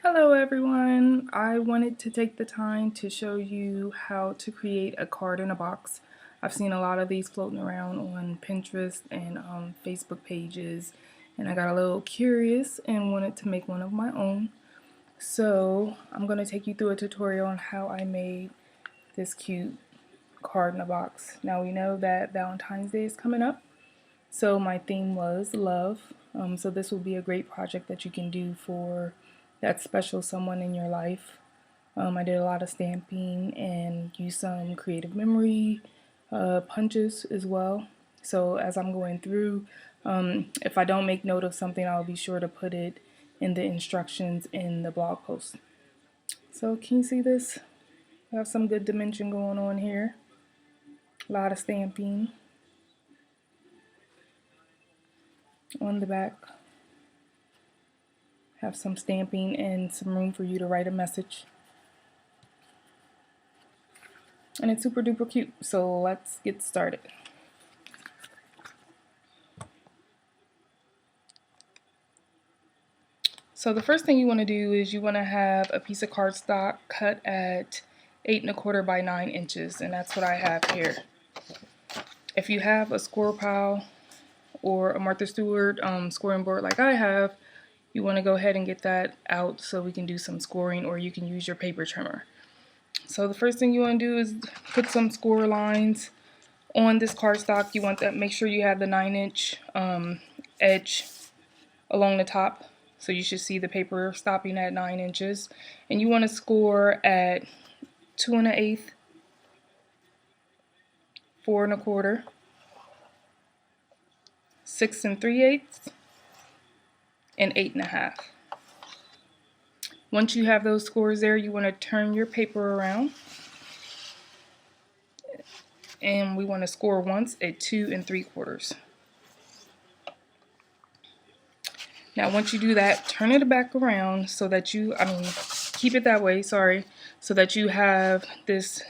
Hello everyone! I wanted to take the time to show you how to create a card in a box. I've seen a lot of these floating around on Pinterest and Facebook pages, and I got a little curious and wanted to make one of my own. So I'm going to take you through a tutorial on how I made this cute card in a box. Now we know that Valentine's Day is coming up, so my theme was love. So this will be a great project that you can do for that special someone in your life. I did a lot of stamping and used some creative memory punches as well. So as I'm going through, if I don't make note of something, I'll be sure to put it in the instructions in the blog post. So can you see this? I have some good dimension going on here. A lot of stamping on the back. Have some stamping and some room for you to write a message. And it's super duper cute, so let's get started. So the first thing you want to do is you want to have a piece of cardstock cut at 8 1/4 by 9 inches, and that's what I have here. If you have a score pile or a Martha Stewart scoring board like I have, you want to go ahead and get that out so we can do some scoring, or you can use your paper trimmer. So the first thing you want to do is put some score lines on this cardstock. You want that, make sure you have the 9-inch edge along the top. So you should see the paper stopping at 9 inches. And you want to score at 2 1/8, 4 1/4, 6 3/8, and 8 1/2. Once you have those scores there, you want to turn your paper around. And we want to score once at 2 3/4. Now once you do that, turn it back around so that keep it that way, sorry, so that you have this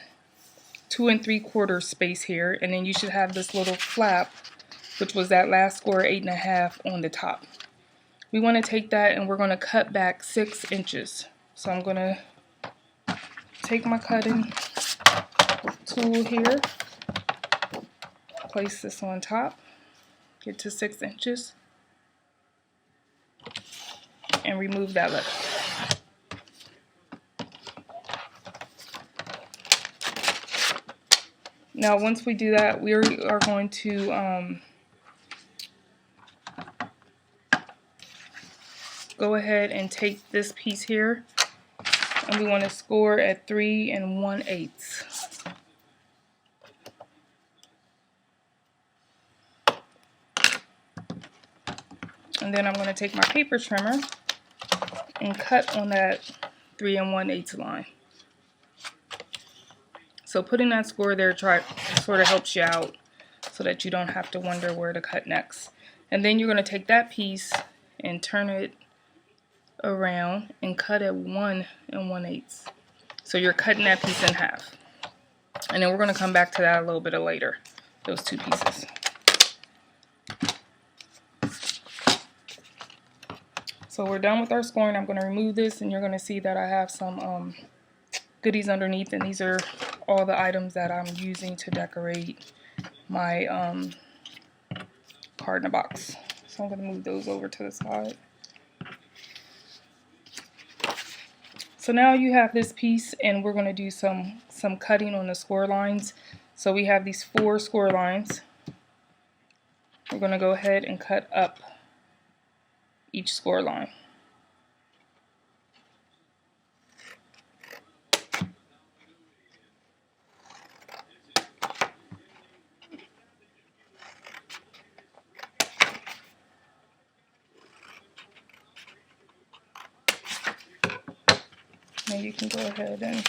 2 3/4 space here, and then you should have this little flap, which was that last score, 8 1/2, on the top. We want to take that and we're going to cut back 6 inches. So I'm going to take my cutting tool here, place this on top, get to 6 inches, and remove that lip. Now once we do that, we are going to go ahead and take this piece here, and we want to score at 3 1/8. And then I'm going to take my paper trimmer and cut on that 3 1/8 line. So putting that score there sort of helps you out so that you don't have to wonder where to cut next. And then you're going to take that piece and turn it around and cut at 1 1/8. So you're cutting that piece in half. And then we're going to come back to that a little bit later, those two pieces. So we're done with our scoring. I'm going to remove this, and you're going to see that I have some goodies underneath, and these are all the items that I'm using to decorate my card in a box. So I'm going to move those over to the side. So now you have this piece, and we're going to do some cutting on the score lines. So we have these 4 score lines. We're going to go ahead and cut up each score line. Now you can go ahead and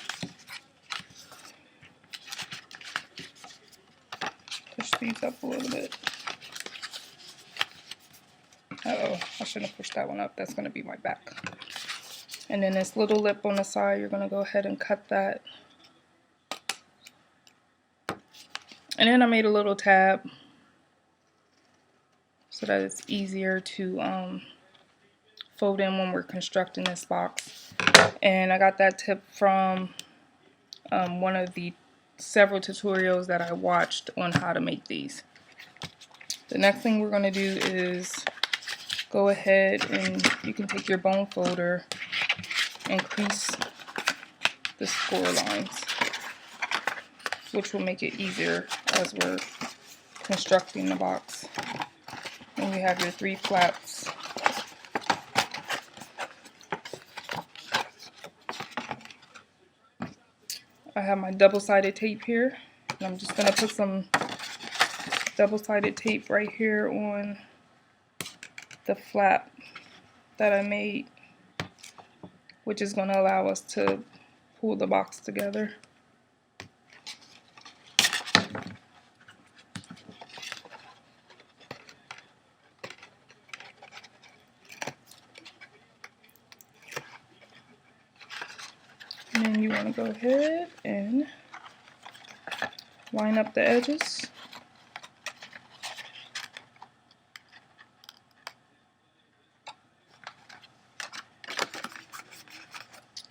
push these up a little bit. Uh-oh, I shouldn't have pushed that one up. That's going to be my back. And then this little lip on the side, you're going to go ahead and cut that. And then I made a little tab so that it's easier to fold in when we're constructing this box. And I got that tip from one of the several tutorials that I watched on how to make these. The next thing we're going to do is go ahead and you can take your bone folder and crease the score lines, which will make it easier as we're constructing the box. And you have your 3 flaps. I have my double-sided tape here, and I'm just going to put some double-sided tape right here on the flap that I made, which is going to allow us to pull the box together. And then you want to go ahead and line up the edges.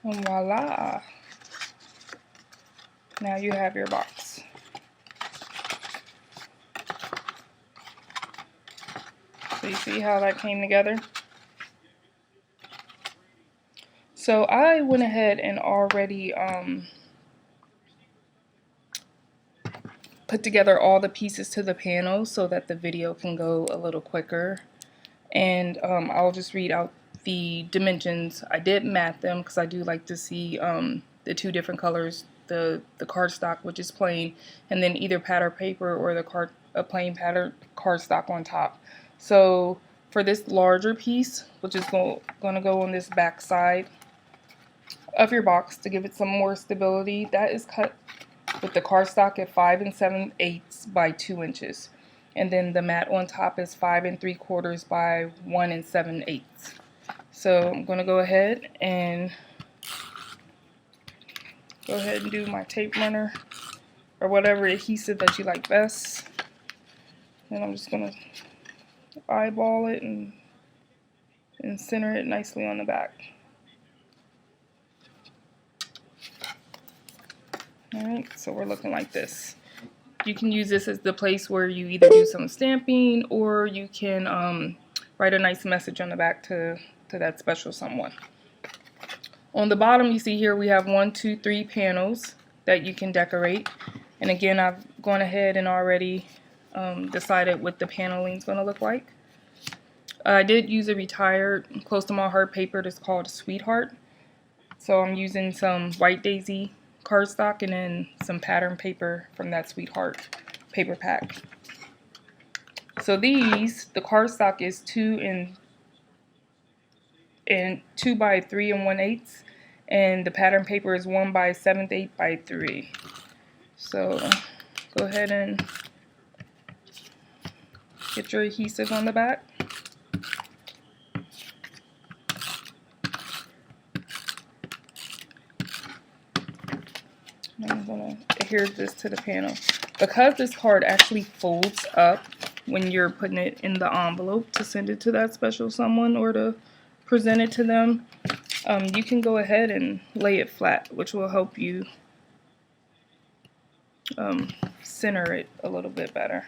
And voila! Now you have your box. So you see how that came together? So I went ahead and already put together all the pieces to the panel so that the video can go a little quicker. And I'll just read out the dimensions. I did mat them because I do like to see the 2 different colors, the cardstock, which is plain, and then either pattern paper or a plain pattern cardstock on top. So for this larger piece, which is going to go on this back side of your box to give it some more stability, that is cut with the cardstock at 5 7/8 by 2 inches. And then the mat on top is 5 3/4 by 1 7/8. So I'm going to go ahead and do my tape runner or whatever adhesive that you like best. And I'm just going to eyeball it and center it nicely on the back. Alright, so we're looking like this. You can use this as the place where you either do some stamping or you can write a nice message on the back to that special someone. On the bottom, you see here we have 1, 2, 3 panels that you can decorate. And again, I've gone ahead and already decided what the paneling is going to look like. I did use a retired close to my heart paper that's called Sweetheart. So I'm using some White Daisy cardstock and then some pattern paper from that Sweetheart paper pack. So these, the cardstock is 2 by 3 1/8, and the pattern paper is 1 by 7/8 by 3. So go ahead and get your adhesive on the back. I'm going to adhere this to the panel. Because this card actually folds up when you're putting it in the envelope to send it to that special someone or to present it to them, you can go ahead and lay it flat, which will help you center it a little bit better.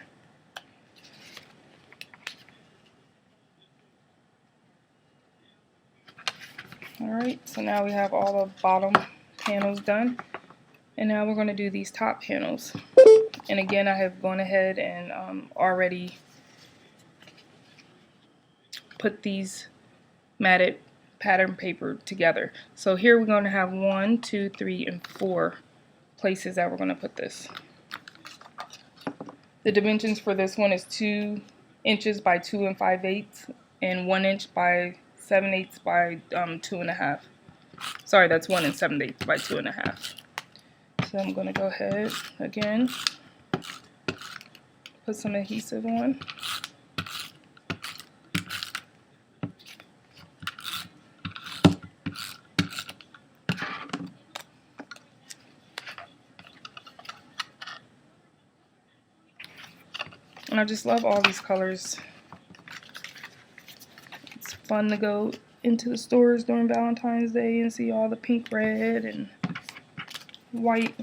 Alright, so now we have all the bottom panels done. And now we're going to do these top panels. And again, I have gone ahead and already put these matted pattern paper together. So here we're going to have 1, 2, 3, and 4 places that we're going to put this. The dimensions for this one is 2 inches by 2 5/8 and 1 inch by 7/8 by 2.5. Sorry, that's 1 7/8 by 2.5. So I'm going to go ahead again, put some adhesive on. And I just love all these colors. It's fun to go into the stores during Valentine's Day and see all the pink, red, and white.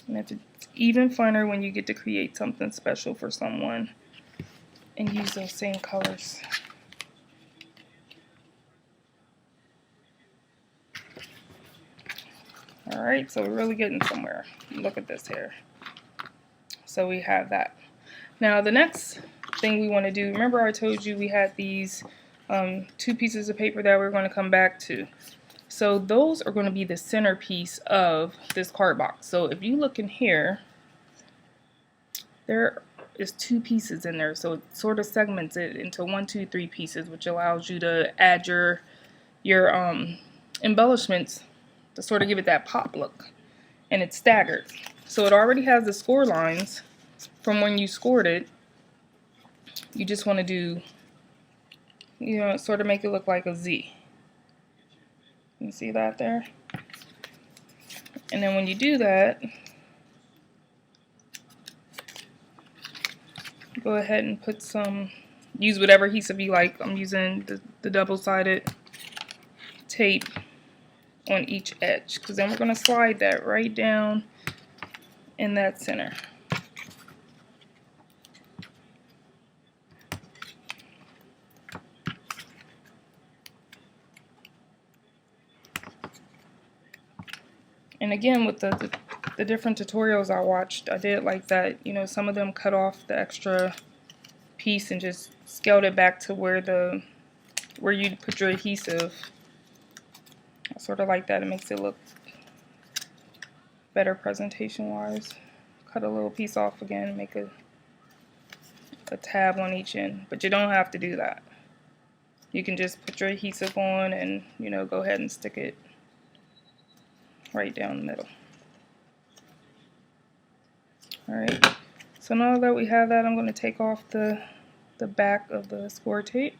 And it's even funner when you get to create something special for someone and use those same colors. Alright, so we're really getting somewhere. Look at this here. So we have that. Now the next thing we want to do, remember I told you we had these 2 pieces of paper that we're going to come back to. So those are going to be the centerpiece of this card box. So if you look in here, there is 2 pieces in there. So it sort of segments it into 1, 2, 3 pieces, which allows you to add your embellishments to sort of give it that pop look. And it's staggered. So it already has the score lines from when you scored it. You just want to do, you know, sort of make it look like a Z. You see that there? And then when you do that, go ahead and put some, use whatever adhesive you like. I'm using the double-sided tape on each edge, because then we're going to slide that right down in that center. And again, with the different tutorials I watched, I did like that, you know, some of them cut off the extra piece and just scaled it back to where you'd put your adhesive. I sort of like that. It makes it look better presentation wise. Cut a little piece off again and make a tab on each end, but you don't have to do that. You can just put your adhesive on and, you know, go ahead and stick it right down the middle. Alright, so now that we have that, I'm going to take off the back of the score tape.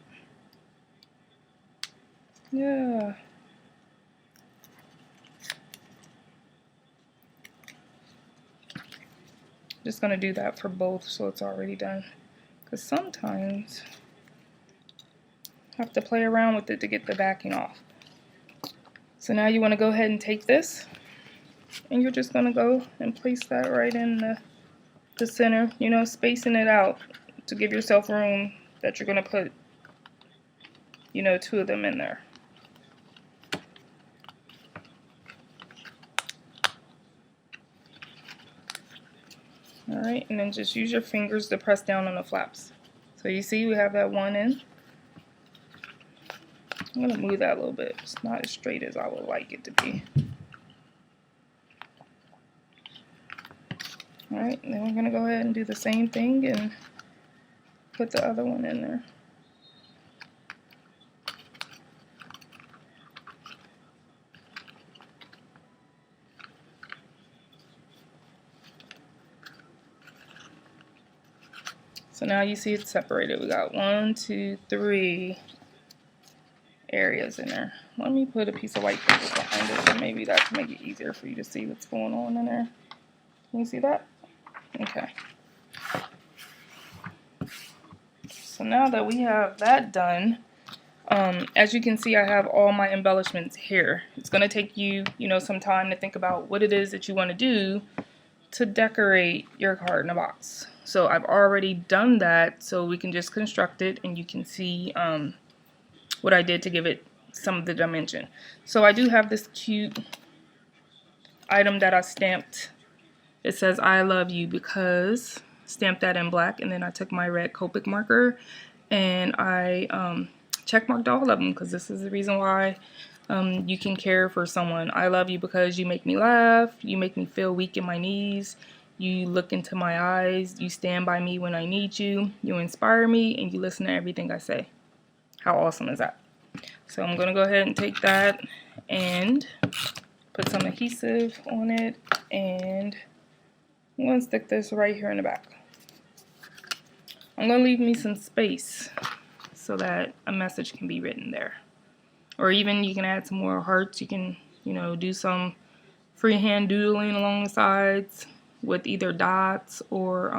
Yeah. Just going to do that for both so it's already done. Because sometimes I have to play around with it to get the backing off. So now you want to go ahead and take this, and you're just going to go and place that right in the center, you know, spacing it out to give yourself room that you're going to put, you know, 2 of them in there. Alright, and then just use your fingers to press down on the flaps. So you see we have that one in. I'm going to move that a little bit. It's not as straight as I would like it to be. Alright, then we're going to go ahead and do the same thing and put the other one in there. So now you see it's separated. We got 1, 2, 3 areas in there. Let me put a piece of white paper behind it, so maybe that can make it easier for you to see what's going on in there. Can you see that? Okay. So now that we have that done, as you can see, I have all my embellishments here. It's going to take you, you know, some time to think about what it is that you want to do to decorate your card in a box. So I've already done that, so we can just construct it, and you can see what I did to give it some of the dimension. So I do have this cute item that I stamped. It says I love you because, stamped that in black, and then I took my red Copic marker and I check marked all of them, because this is the reason why you can care for someone. I love you because you make me laugh, you make me feel weak in my knees, you look into my eyes, you stand by me when I need you, you inspire me, and you listen to everything I say. How awesome is that? So I'm going to go ahead and take that and put some adhesive on it, and I'm going to stick this right here in the back. I'm going to leave me some space so that a message can be written there. Or even you can add some more hearts. You can, you know, do some freehand doodling along the sides with either dots or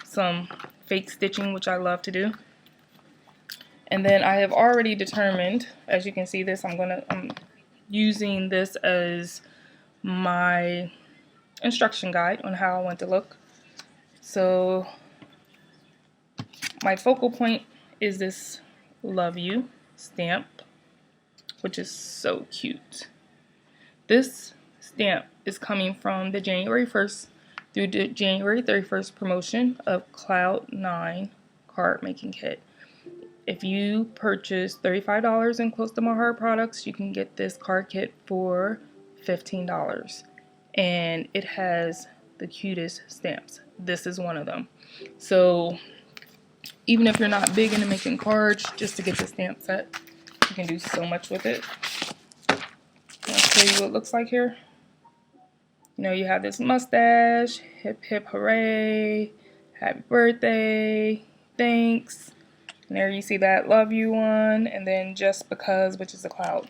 some fake stitching, which I love to do. And then I have already determined, as you can see this, I'm using this as my instruction guide on how I want to look. So my focal point is this Love You stamp, which is so cute. This stamp is coming from the January 1st through the January 31st promotion of Cloud 9 card making kit. If you purchase $35 in Close to My Heart products, you can get this card kit for $15. And it has the cutest stamps. This is one of them. So even if you're not big into making cards, just to get the stamp set, you can do so much with it. I'll show you what it looks like here. You know, you have this mustache, hip hip hooray, happy birthday, thanks. And there you see that Love You one, and then Just Because, which is a cloud.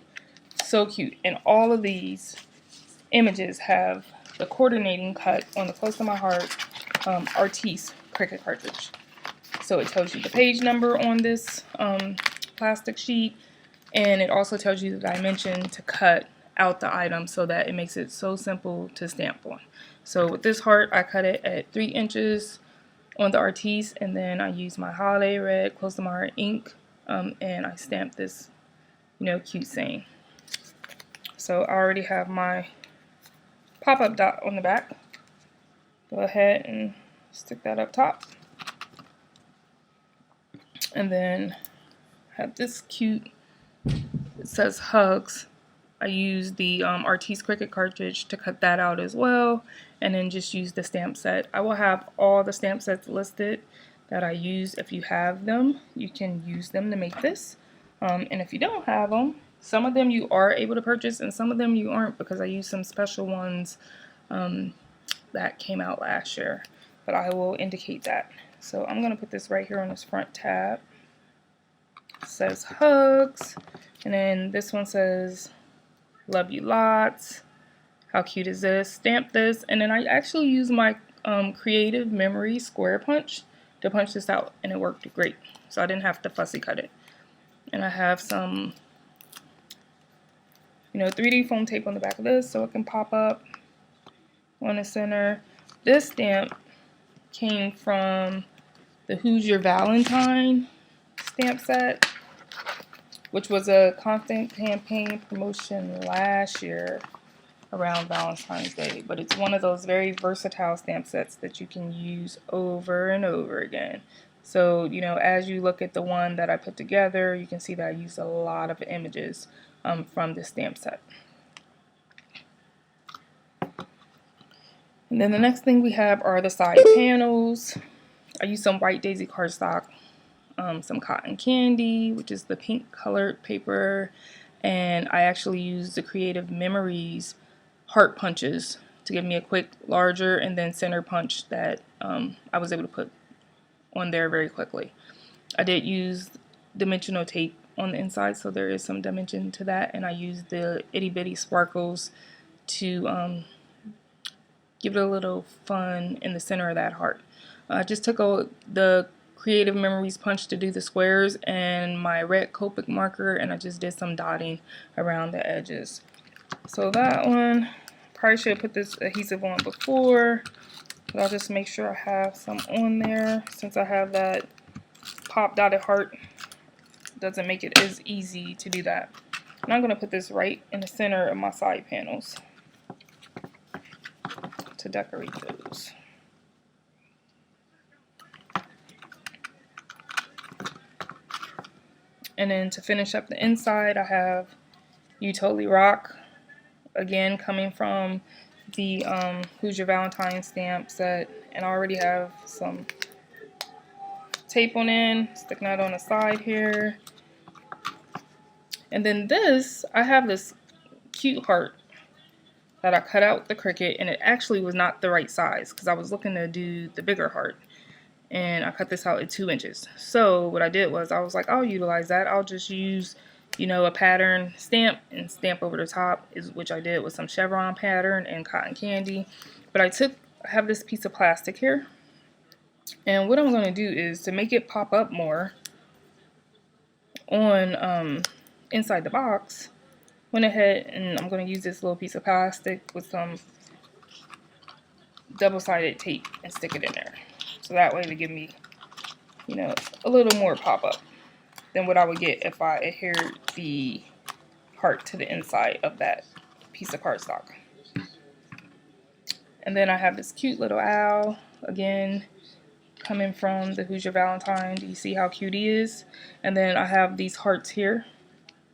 So cute. And all of these images have the coordinating cut on the Close to My Heart Artiste Cricut cartridge. So it tells you the page number on this plastic sheet, and it also tells you the dimension to cut out the item so that it makes it so simple to stamp on. So with this heart, I cut it at 3 inches on the Artiste, and then I use my Holiday Red Close to My Heart ink, and I stamped this, you know, cute saying. So I already have my pop-up dot on the back. Go ahead and stick that up top. And then have this cute, it says Hugs. I use the Artiste Cricut cartridge to cut that out as well, and then just use the stamp set. I will have all the stamp sets listed that I use. If you have them, you can use them to make this. And if you don't have them, some of them you are able to purchase and some of them you aren't, because I used some special ones that came out last year. But I will indicate that. So I'm going to put this right here on this front tab. It says Hugs, and then this one says Love You Lots. How cute is this? Stamp this, and then I actually use my Creative Memory square punch to punch this out, and it worked great. So I didn't have to fussy cut it. And I have some, you know, 3D foam tape on the back of this so it can pop up on the center. This stamp came from the Who's Your Valentine stamp set, which was a constant campaign promotion last year around Valentine's Day. But it's one of those very versatile stamp sets that you can use over and over again. So, you know, as you look at the one that I put together, you can see that I used a lot of images from this stamp set. And then the next thing we have are the side panels. I used some white daisy cardstock, some cotton candy, which is the pink colored paper, and I actually used the Creative Memories heart punches to give me a quick larger and then center punch that I was able to put on there very quickly. I did use dimensional tape on the inside, so there is some dimension to that, and I used the itty bitty sparkles to give it a little fun in the center of that heart. I just took the Creative Memories punch to do the squares and my red Copic marker, and I just did some dotting around the edges. So that one, probably should have put this adhesive on before, but I'll just make sure I have some on there since I have that pop dotted heart. Doesn't make it as easy to do that. And I'm going to put this right in the center of my side panels to decorate those. And then to finish up the inside, I have You Totally Rock, again coming from the Who's Your Valentine stamp set, and I already have some tape on in, sticking that on the side here. And then this, I have this cute heart that I cut out the Cricut, and it actually was not the right size because I was looking to do the bigger heart, and I cut this out at 2 inches. So what I did was I was like, I'll utilize that. I'll just use, you know, a pattern stamp and stamp over the top, which I did with some chevron pattern and cotton candy. But I have this piece of plastic here, And what I'm going to do is, to make it pop up more on inside the box, went ahead and I'm going to use this little piece of plastic with some double-sided tape and stick it in there. So that way to give me, you know, a little more pop-up than what I would get if I adhered the heart to the inside of that piece of cardstock. And then I have this cute little owl, again, coming from the Who's Your Valentine. Do you see how cute he is? And then I have these hearts here,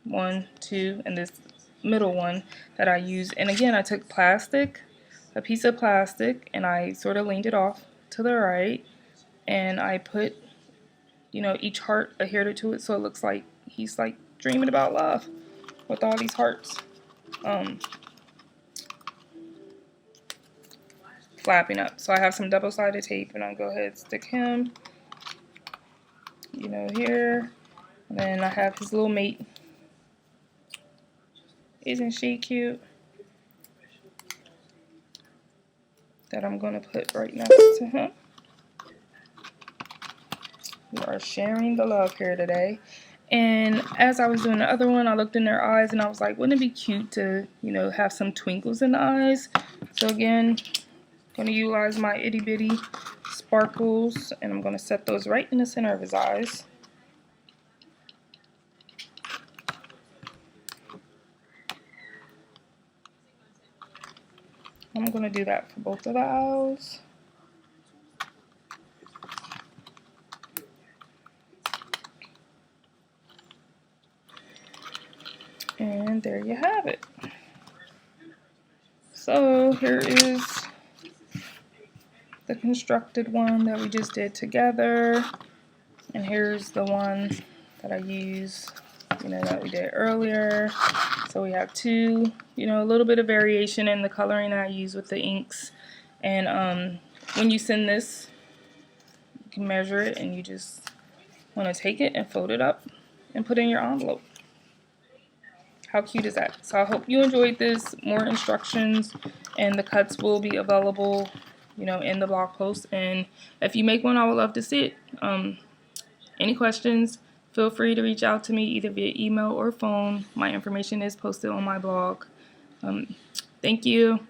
1, 2, and this middle one that I use. And again, I took a piece of plastic, and I sort of leaned it off to the right, and I put, you know, each heart adhered to it, so it looks like he's like dreaming about love with all these hearts flapping up. So I have some double-sided tape, and I'll go ahead and stick him, you know, here. And then I have his little mate. Isn't she cute? That I'm going to put right next to him. We are sharing the love here today. And as I was doing the other one, I looked in their eyes and I was like, wouldn't it be cute to, you know, have some twinkles in the eyes? So again, I'm going to utilize my itty bitty sparkles, and I'm going to set those right in the center of his eyes. I'm going to do that for both of the owls. And there you have it. So here is the constructed one that we just did together. And here's the one that I use, you know, that we did earlier. So we have two, you know, a little bit of variation in the coloring that I use with the inks. And when you send this, you can measure it, and you just want to take it and fold it up and put it in your envelope. How cute is that? So I hope you enjoyed this. More instructions and the cuts will be available, you know, in the blog post. And if you make one, I would love to see it. Any questions, feel free to reach out to me either via email or phone. My information is posted on my blog. Thank you.